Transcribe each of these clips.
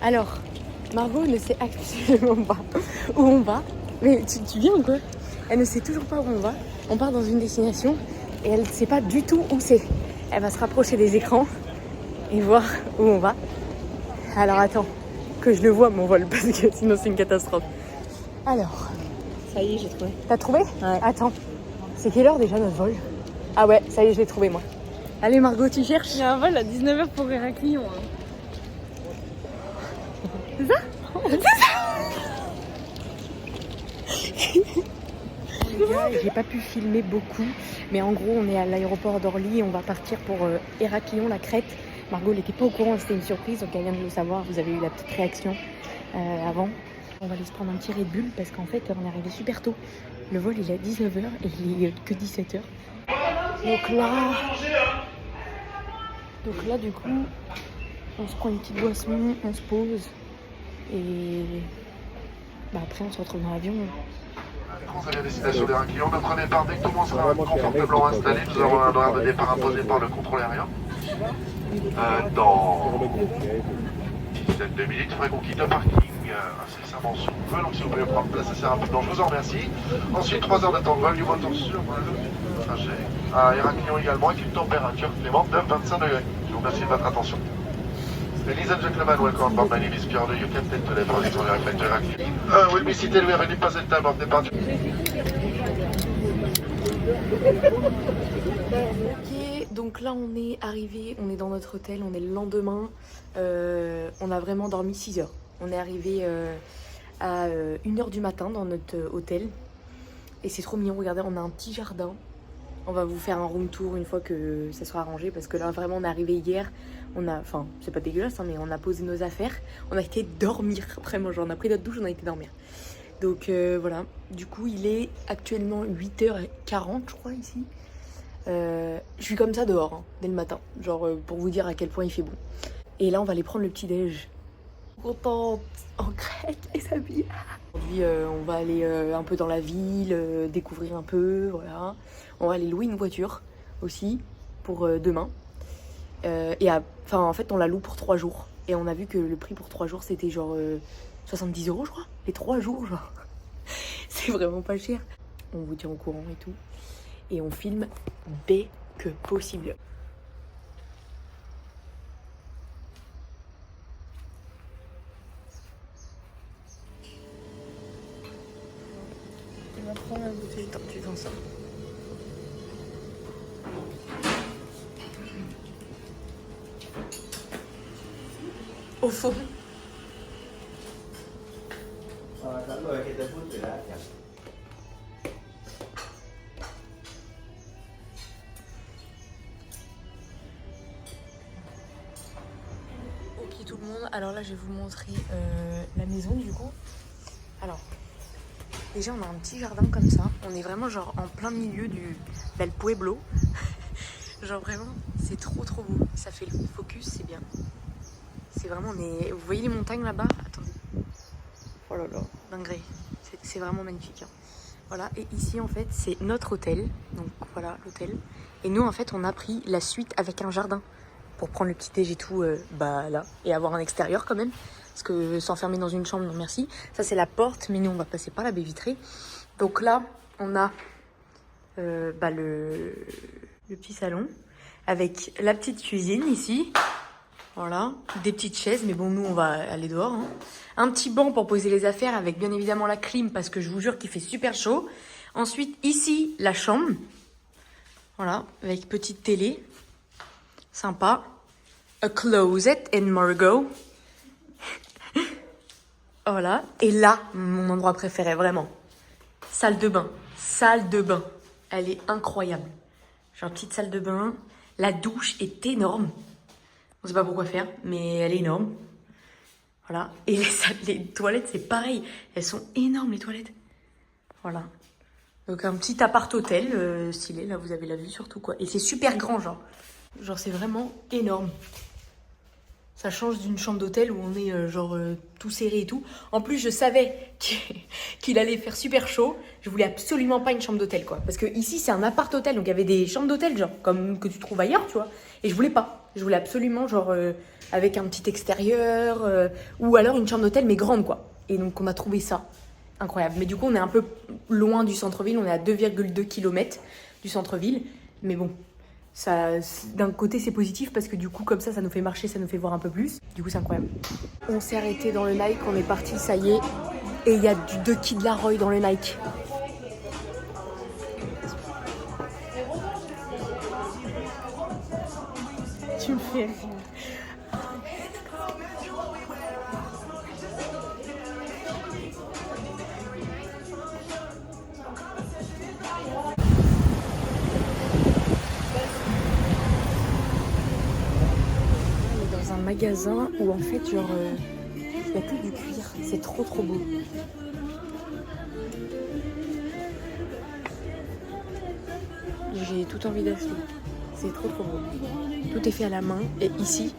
Alors, Margot ne sait absolument pas où on va. Mais tu viens ou quoi? Elle ne sait toujours pas où on va. On part dans une destination et elle ne sait pas du tout où c'est. Elle va se rapprocher des écrans et voir où on va. Alors attends, que je le vois mon vol parce que sinon c'est une catastrophe. Alors, Ça y est, j'ai trouvé. t'as trouvé? Ouais. Attends, c'est quelle heure déjà notre vol? Ah ouais, ça y est, je l'ai trouvé moi. Allez Margot, tu cherches? Il y a un vol à 19h pour Héraclion. Hein. C'est ça? Les gars, j'ai pas pu filmer beaucoup, mais en gros, on est à l'aéroport d'Orly et on va partir pour Héraclion, la Crète. Margot n'était pas au courant, c'était une surprise, donc elle vient de le savoir. Vous avez eu la petite réaction avant. On va aller se prendre un petit Red Bull parce qu'en fait, on est arrivé super tôt. Le vol il est à 19h et il est que 17h. Donc là, du coup, on se prend une petite boisson, on se pose et après on se retrouve dans l'avion. À la destination d'Héraclion, ne prenez part dès que tout le monde sera confortablement installé. Nous avons un horaire de départ imposé par le contrôle aérien. Dans une dizaine de minutes, il faudrait qu'on quitte le parking incessamment sous peu. Donc si vous pouvez prendre place assez rapidement, je vous en remercie. Ensuite, 3 heures de temps de vol, du retour sur le trajet à Héraclion également, avec une température clémente de 25 degrés. Je vous remercie de votre attention. Ladies and gentlemen, welcome aboard. My name is Pierre. You can take the level for the airplane to Héraclion. Will be seated. We have a deposit time of departure. Ok, donc là on est arrivé, on est dans notre hôtel, on est le lendemain. On a vraiment dormi 6 heures. On est arrivé à 1h du matin dans notre hôtel. Et c'est trop mignon, regardez, on a un petit jardin. On va vous faire un room tour une fois que ça sera arrangé parce que là vraiment on est arrivé hier. Enfin c'est pas dégueulasse hein, mais on a posé nos affaires. On a été dormir, vraiment genre on a pris notre douche, on a été dormir. Donc voilà, du coup il est actuellement 8h40 je crois ici. Je suis comme ça dehors hein, dès le matin, genre pour vous dire à quel point il fait bon. Et là on va aller prendre le petit déj. Contente en Crète les amis. Aujourd'hui on va aller un peu dans la ville, découvrir un peu, voilà. On va aller louer une voiture aussi pour demain. En fait on la loue pour 3 jours. Et on a vu que le prix pour 3 jours c'était genre 70 € je crois. Les 3 jours genre. C'est vraiment pas cher. On vous tient au courant et tout. Et on filme dès que possible. Tu vas prendre la bouteille. Attends, tu sens ça. Au fond. Ok tout le monde, alors là je vais vous montrer la maison du coup. Alors, déjà on a un petit jardin comme ça, on est vraiment genre en plein milieu del pueblo. Genre vraiment, c'est trop beau, ça fait le focus, c'est bien. C'est vraiment, vous voyez les montagnes là-bas? Attendez. Oh là là, dinguerie, c'est vraiment magnifique. Hein. Voilà, et ici en fait c'est notre hôtel, donc voilà l'hôtel. Et nous en fait on a pris la suite avec un jardin pour prendre le petit déj et tout, là, et avoir un extérieur quand même. Parce que s'enfermer dans une chambre, non merci. Ça c'est la porte, mais nous on va passer par la baie vitrée. Donc là on a le petit salon avec la petite cuisine ici. Voilà, des petites chaises, mais bon nous on va aller dehors. Hein. Un petit banc pour poser les affaires avec bien évidemment la clim parce que je vous jure qu'il fait super chaud. Ensuite ici la chambre, voilà, avec petite télé, sympa. A closet and Margot. Voilà, et là mon endroit préféré vraiment, salle de bain. Salle de bain, elle est incroyable. Genre petite salle de bain, la douche est énorme. On sait pas pourquoi faire, mais elle est énorme. Voilà. Et les toilettes, c'est pareil. Elles sont énormes, les toilettes. Voilà. Donc, un petit appart-hôtel stylé. Là, vous avez la vue surtout, quoi. Et c'est super grand, genre. Genre, c'est vraiment énorme. Ça change d'une chambre d'hôtel où on est tout serré et tout. En plus, je savais qu'il allait faire super chaud. Je voulais absolument pas une chambre d'hôtel, quoi. Parce que ici, c'est un appart-hôtel. Donc, il y avait des chambres d'hôtel, genre, comme que tu trouves ailleurs, tu vois. Et je voulais pas. Je voulais absolument genre avec un petit extérieur ou alors une chambre d'hôtel mais grande quoi. Et donc on a trouvé ça incroyable. Mais du coup on est un peu loin du centre-ville, on est à 2,2 km du centre-ville. Mais bon, ça, d'un côté c'est positif parce que du coup comme ça nous fait marcher, ça nous fait voir un peu plus. Du coup c'est incroyable. On s'est arrêté dans le Nike, on est parti, ça y est. Et il y a deux Kid Laroi dans le Nike. Tu me fais rire. On est dans un magasin où en fait genre il n'y a que du cuir, c'est trop beau. J'ai tout envie d'acheter, c'est trop beau. Tout est fait à la main et ici,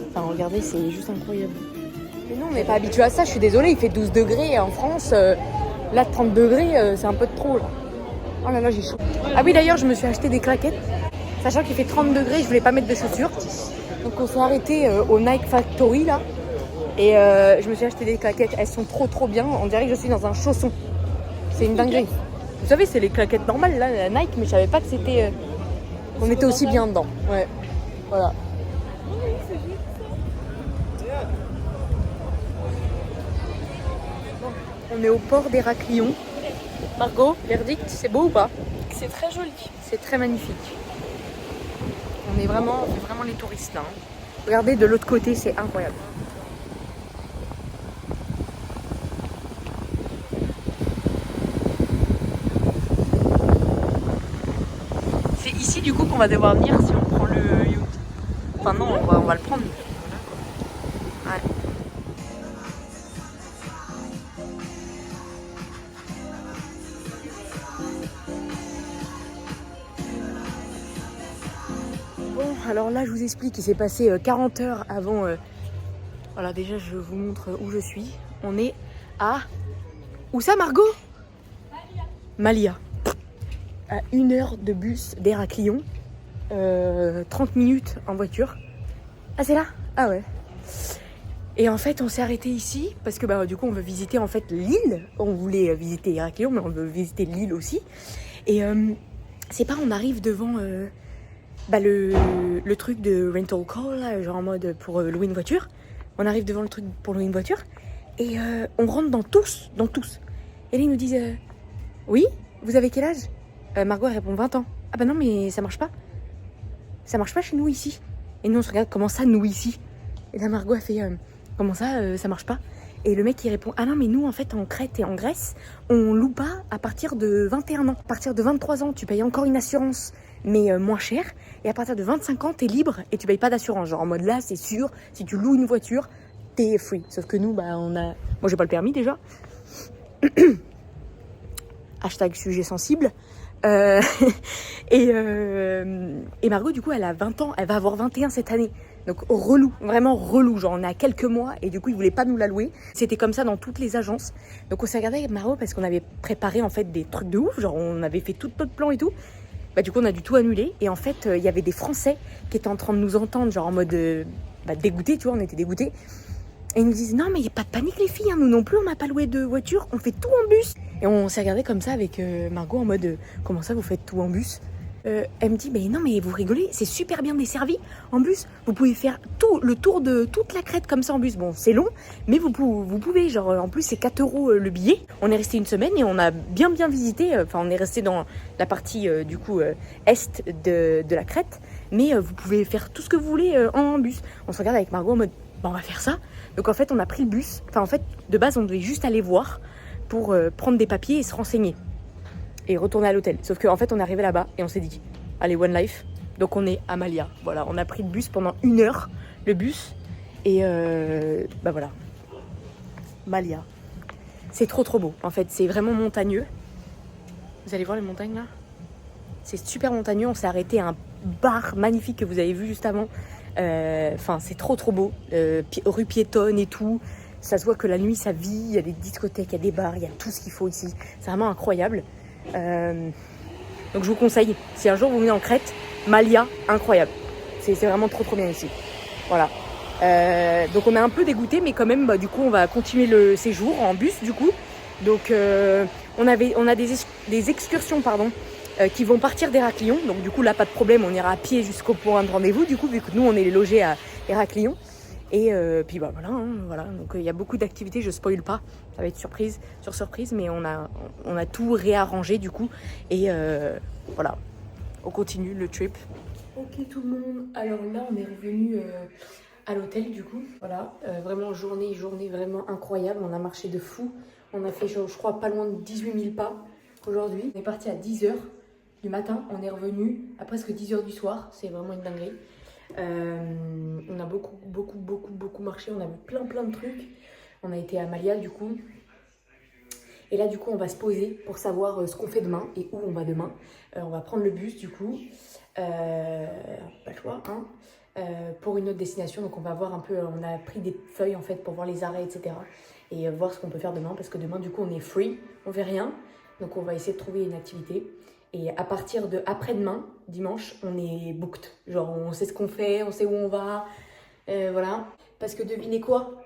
enfin regardez, c'est juste incroyable. Mais non, on n'est pas habitué à ça, je suis désolée, il fait 12 degrés en France, là 30 degrés c'est un peu de trop là. Oh là là, j'ai chaud. Ah oui d'ailleurs, je me suis acheté des claquettes, sachant qu'il fait 30 degrés, je voulais pas mettre de chaussures. Donc on s'est arrêté au Nike Factory là. Et je me suis acheté des claquettes, elles sont trop bien, on dirait que je suis dans un chausson. C'est une dinguerie. Vous savez, c'est les claquettes normales là, la Nike, mais je savais pas que c'était... qu'on était aussi bien dedans. Ouais, voilà. On est au port d'Héraclion. Margot, verdict, c'est beau ou pas? C'est très joli. C'est très magnifique. On fait vraiment les touristes là. Regardez de l'autre côté, c'est incroyable. C'est ici du coup qu'on va devoir venir si on prend le yacht. Enfin non, on va le prendre. Ouais. Bon, alors là je vous explique, il s'est passé 40 heures avant... Voilà, déjà je vous montre où je suis. On est à... Où ça Margot? Malia. À 1 heure de bus d'Héraclion. 30 minutes en voiture. Ah c'est là? Ah ouais. Et en fait on s'est arrêté ici parce que bah, du coup on veut visiter en fait l'île. On voulait visiter Héraclion mais on veut visiter l'île aussi. Et c'est pas, on arrive devant le truc de rental call là, genre en mode pour louer une voiture. On arrive devant le truc pour louer une voiture et on rentre dans tous. Et là ils nous disent oui, vous avez quel âge? Margot elle répond 20 ans. Ah bah non mais ça marche pas. Ça marche pas chez nous ici. Et nous on se regarde, comment ça nous ici? Et là Margot elle fait comment ça ça marche pas? Et le mec il répond ah non mais nous en fait en Crète et en Grèce on loue pas à partir de 21 ans. À partir de 23 ans tu payes encore une assurance mais moins cher. Et à partir de 25 ans t'es libre et tu payes pas d'assurance. Genre en mode là c'est sûr, si tu loues une voiture t'es free. Sauf que nous bah on a... Moi j'ai pas le permis déjà. Hashtag sujet sensible. Et Margot du coup elle a 20 ans, elle va avoir 21 cette année. Donc relou, vraiment relou, genre on est à quelques mois et du coup ils voulaient pas nous la louer. C'était comme ça dans toutes les agences. Donc on s'est regardé avec Margot parce qu'on avait préparé en fait des trucs de ouf, genre on avait fait tout notre plan et tout. Bah du coup on a dû tout annuler et en fait il y avait des Français qui étaient en train de nous entendre genre en mode dégoûtés, tu vois, on était dégoûtés. Et ils nous disent non mais il y a pas de panique les filles, hein, nous non plus on n'a pas loué de voiture, on fait tout en bus. Et on s'est regardé comme ça avec Margot en mode comment ça vous faites tout en bus? Elle me dit mais non mais vous rigolez, c'est super bien desservi en bus, vous pouvez faire tout le tour de toute la Crète comme ça en bus. Bon c'est long mais vous pouvez genre en plus c'est 4 € le billet. On est resté une semaine et on a bien visité, enfin on est resté dans la partie du coup est de la Crète, mais vous pouvez faire tout ce que vous voulez en bus. On se regarde avec Margot en mode bah, on va faire ça. Donc en fait on a pris le bus, enfin en fait de base on devait juste aller voir pour prendre des papiers et se renseigner et retourner à l'hôtel. Sauf qu'en fait on est arrivé là-bas et on s'est dit allez One Life, donc on est à Malia. Voilà, on a pris le bus pendant 1 heure, le bus, et bah voilà, Malia. C'est trop beau en fait, c'est vraiment montagneux. Vous allez voir les montagnes là, c'est super montagneux. On s'est arrêté à un bar magnifique que vous avez vu juste avant. Enfin c'est trop beau, rue piétonne et tout. Ça se voit que la nuit ça vit, il y a des discothèques, il y a des bars, il y a tout ce qu'il faut ici. C'est vraiment incroyable. Donc je vous conseille, si un jour vous venez en Crète, Malia, incroyable. c'est vraiment trop bien ici. Voilà. Donc on est un peu dégoûté, mais quand même, du coup, on va continuer le séjour en bus, du coup. Donc on a des excursions, pardon, qui vont partir d'Héraklion. Donc du coup, là, pas de problème, on ira à pied jusqu'au point de rendez-vous, du coup, vu que nous, on est logés à Héraklion. Et puis bah voilà, hein, voilà. Donc il y a beaucoup d'activités, je spoil pas, ça va être surprise sur surprise, mais on a tout réarrangé du coup. Et voilà, on continue le trip. Ok tout le monde, alors là on est revenu à l'hôtel du coup. Voilà, vraiment journée vraiment incroyable, on a marché de fou. On a fait je crois pas loin de 18 000 pas aujourd'hui. On est parti à 10h du matin, on est revenu à presque 10h du soir, c'est vraiment une dinguerie. On a beaucoup marché, on a vu plein de trucs. On a été à Malia du coup. Et là du coup on va se poser pour savoir ce qu'on fait demain et où on va demain. On va prendre le bus du coup, pas le choix hein, pour une autre destination. Donc on va voir un peu, on a pris des feuilles en fait pour voir les arrêts etc. Et voir ce qu'on peut faire demain parce que demain du coup on est free, on fait rien. Donc on va essayer de trouver une activité. Et à partir de après-demain, dimanche, on est booked. Genre, on sait ce qu'on fait, on sait où on va. Voilà. Parce que devinez quoi?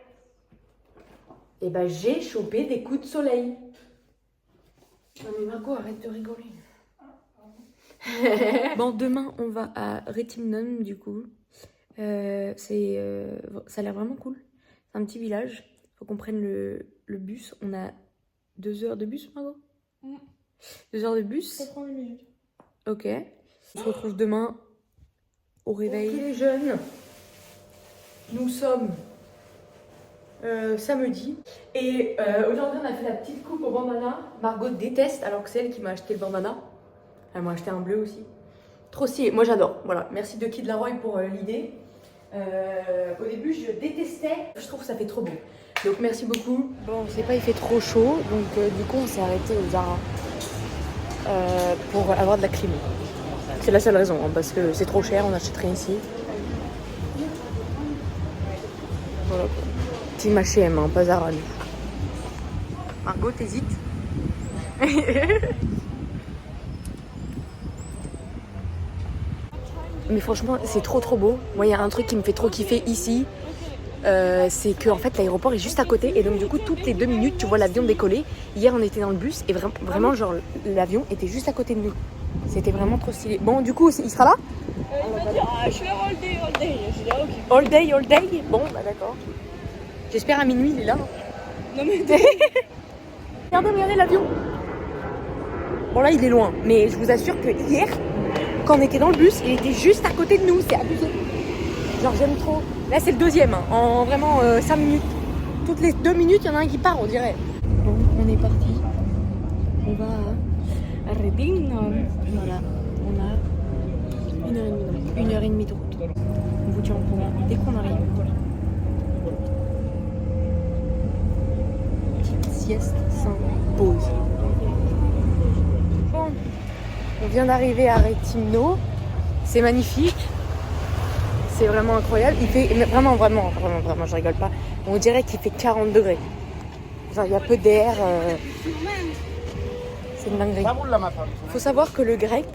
Eh ben, j'ai chopé des coups de soleil. Non mais Margot, arrête de rigoler. Bon, demain, on va à Retimnon, du coup. Ça a l'air vraiment cool. C'est un petit village. Faut qu'on prenne le bus. On a 2 heures de bus, Margot? 2 heures de bus. Ça prend 1 minute. Ok. On se retrouve demain au réveil. Ok les jeunes, nous sommes samedi. Et aujourd'hui on a fait la petite coupe au bandana. Margot déteste alors que c'est elle qui m'a acheté le bandana. Elle m'a acheté un bleu aussi. Trop stylé, moi j'adore. Voilà, merci de Kid Laroi pour l'idée. Au début je détestais, je trouve que ça fait trop beau. Donc merci beaucoup. Bon, on sait pas, il fait trop chaud, donc du coup on s'est arrêté au Zara. Pour avoir de la clim. C'est la seule raison, hein, parce que c'est trop cher, on n'achète rien ici. Voilà. Team H&M, hein, pas Zara. Margot, t'hésites? Mais franchement, c'est trop beau. Moi, il y a un truc qui me fait trop kiffer ici. C'est que en fait l'aéroport est juste à côté et donc du coup toutes les 2 minutes tu vois l'avion décoller. Hier on était dans le bus et vraiment genre l'avion était juste à côté de nous. C'était vraiment trop stylé. Bon du coup il sera là? Il m'a dit je suis là all day. J'ai dit ok. All day? Bon bah d'accord. J'espère à minuit il est là. Non mais Regardez l'avion. Bon là il est loin mais je vous assure que hier quand on était dans le bus il était juste à côté de nous, c'est abusé. Genre j'aime trop. Là c'est le deuxième, hein, en vraiment 5 minutes. Toutes les 2 minutes, il y en a un qui part, on dirait. Bon, on est parti. On va à Retimnon. Voilà, on a 1h30 de route. On vous tient au courant dès qu'on arrive. Petite sieste sans pause. Bon, on vient d'arriver à Retimnon. C'est magnifique. C'est vraiment incroyable. Il fait vraiment, je rigole pas. On dirait qu'il fait 40 degrés. Genre, il y a peu d'air. C'est une dinguerie. Faut savoir que le grec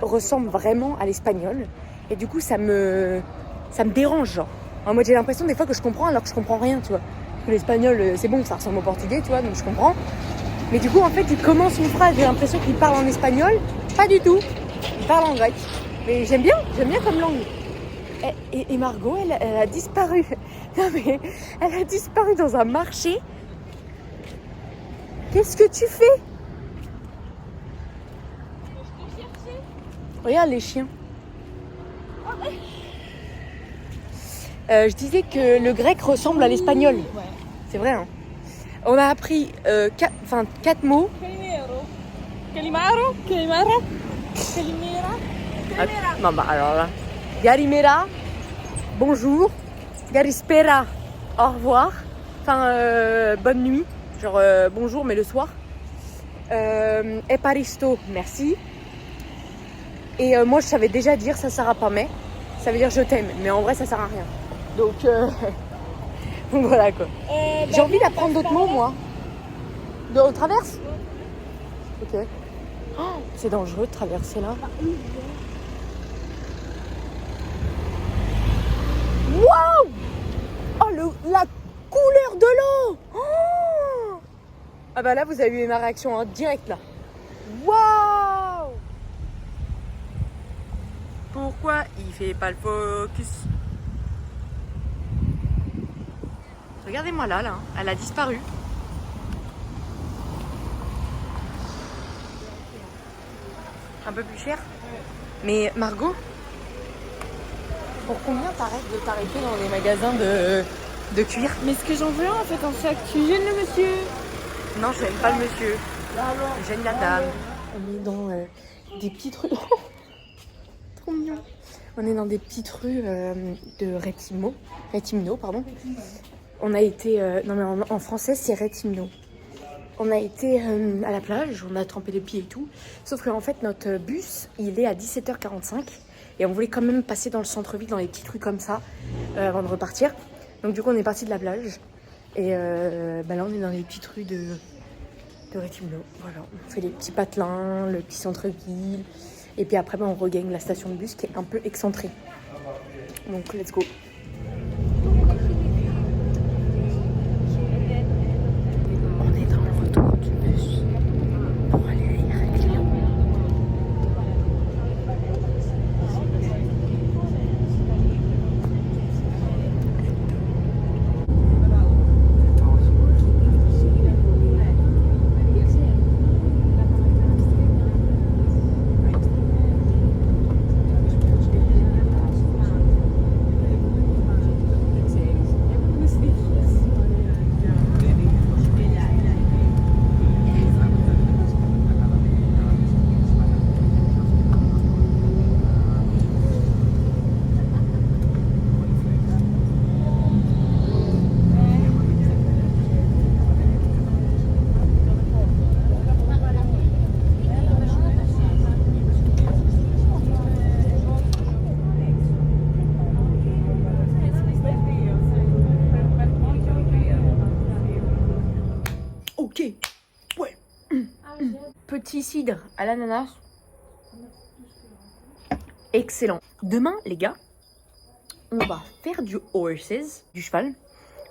ressemble vraiment à l'espagnol. Et du coup, ça me dérange, genre. En mode, j'ai l'impression des fois que je comprends alors que je comprends rien, tu vois. Parce que l'espagnol, c'est bon, ça ressemble au portugais, tu vois, donc je comprends. Mais du coup, en fait, il commence une phrase, j'ai l'impression qu'il parle en espagnol. Pas du tout. Il parle en grec. Mais j'aime bien comme langue. Et Margot, elle a disparu. Non mais, elle a disparu dans un marché. Qu'est-ce que tu fais? Regarde les chiens. Je disais que le grec ressemble à l'espagnol. Ouais. C'est vrai, hein. On a appris 4 mots. Calimera. Non, bah alors là. Garimera, bonjour. Garispera, au revoir. Enfin, bonne nuit. Genre bonjour, mais le soir. Eparisto, merci. Et moi, je savais déjà dire ça sert à pas mais. Ça veut dire je t'aime, mais en vrai, ça sert à rien. Donc, donc voilà quoi. J'ai envie d'apprendre d'autres mots, moi. On traverse? Ok. Oh, c'est dangereux de traverser là. Waouh! Oh, la couleur de l'eau! Oh! Ah bah là, vous avez eu ma réaction en direct là. Waouh! Pourquoi il fait pas le focus? Regardez-moi là, hein. Elle a disparu. Un peu plus cher. Mais Margot, pour combien t'arrêtes de t'arrêter dans les magasins de cuir? Mais ce que j'en veux en fait en sac, tu gênes le monsieur? Non, je n'aime pas le monsieur. J'aime la dame. On est dans des petites rues. Trop mignon. On est dans des petites rues de Rétimno, pardon. On a été... non mais en français c'est Rétimno. On a été à la plage, on a trempé les pieds et tout. Sauf qu'en fait notre bus, il est à 17h45. Et on voulait quand même passer dans le centre-ville, dans les petites rues comme ça, avant de repartir. Donc du coup on est parti de la plage. Et là on est dans les petites rues de Rétimno. Voilà, on fait les petits patelins, le petit centre-ville. Et puis après on regagne la station de bus qui est un peu excentrée. Donc let's go. On est dans le retour du bus pour aller à Héraclion. Ok. Ouais. Petit cidre à l'ananas. Excellent. Demain, les gars, on va faire du horses, du cheval.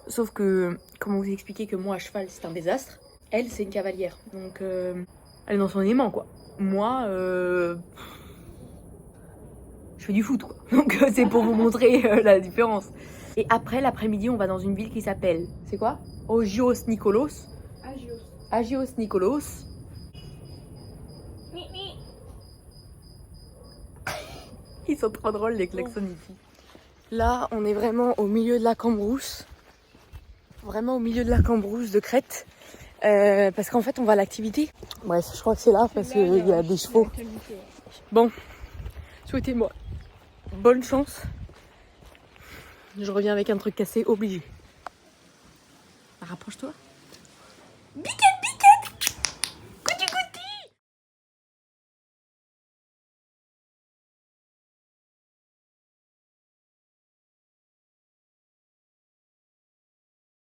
Sauf que, comment vous expliquer que moi, à cheval, c'est un désastre. Elle, c'est une cavalière. Donc, elle est dans son aimant, quoi. Moi, je fais du foot, quoi. Donc, c'est pour vous montrer la différence. Et après, l'après-midi, on va dans une ville qui s'appelle... C'est quoi? Agios Nikolos. Agios Nikolos. Ils sont trop drôles les klaxons ici. Là, on est vraiment au milieu de la Cambrousse. Vraiment au milieu de la Cambrousse de Crète. Parce qu'en fait, on va à l'activité. Bref, je crois que c'est là parce qu'il y a des chevaux. Bon, souhaitez-moi bonne chance. Je reviens avec un truc cassé, obligé. Rapproche-toi. Biquet!